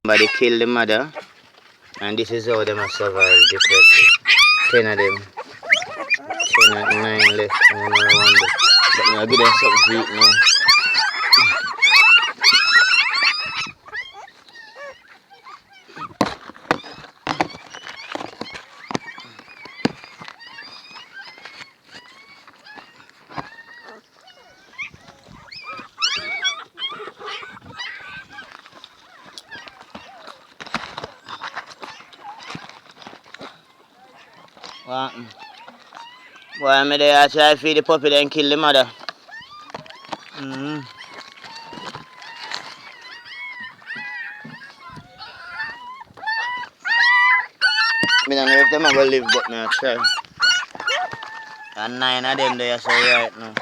Somebody killed the mother, and this is how them are survive differently. 10 of them, 10 and 9 left, and I wonder. But me, I give them something to eat now. What happened? Why am I there? I try to feed the puppy, then kill the mother. I don't know if them are going to live, but I try. And 9 of them there, so right now.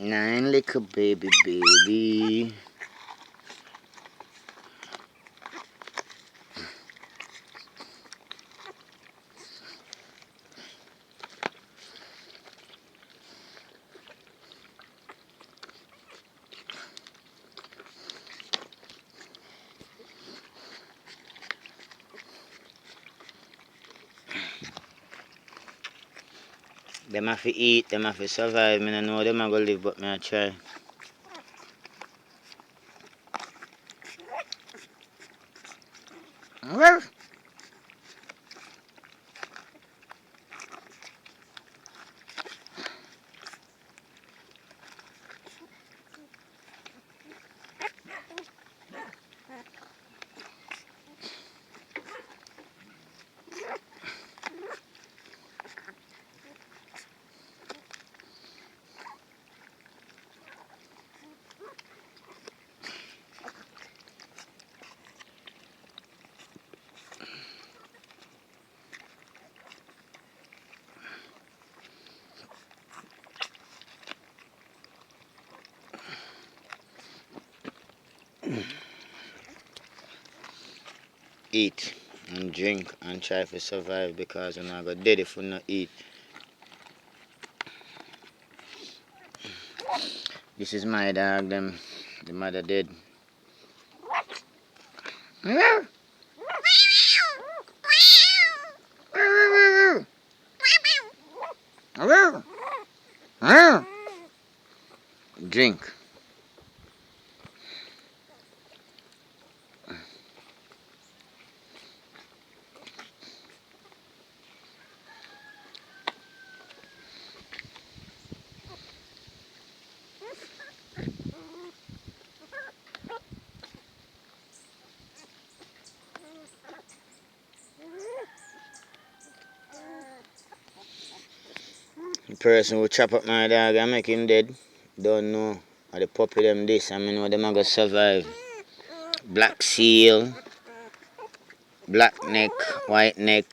Nine little baby. Them have to eat, them have to survive. I don't know them are going to live, but I try. Eat and drink and try to survive because you're not going to dead if you not eat. This is my dog, them. The mother dead. Drink. The person who chop up my dog and make him dead, don't know. Or the puppy them this, I mean, what them are going to survive. Black seal, black neck, white neck,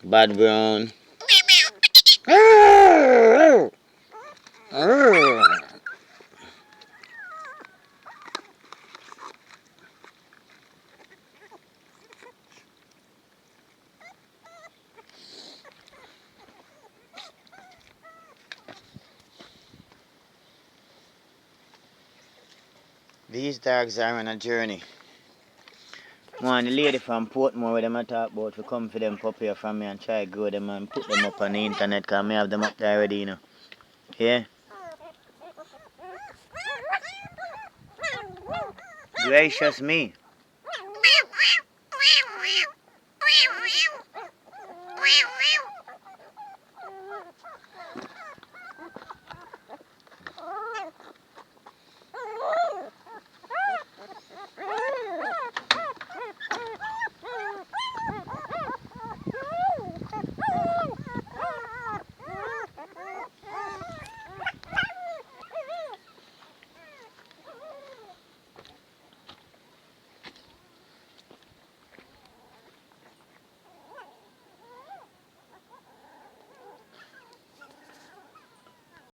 bad brown. These dogs are on a journey. One, the lady from Portmore where them I talk about to come for them puppy from me and try to grow them and put them up on the internet because I have them up there already, you know. Yeah? Gracious me.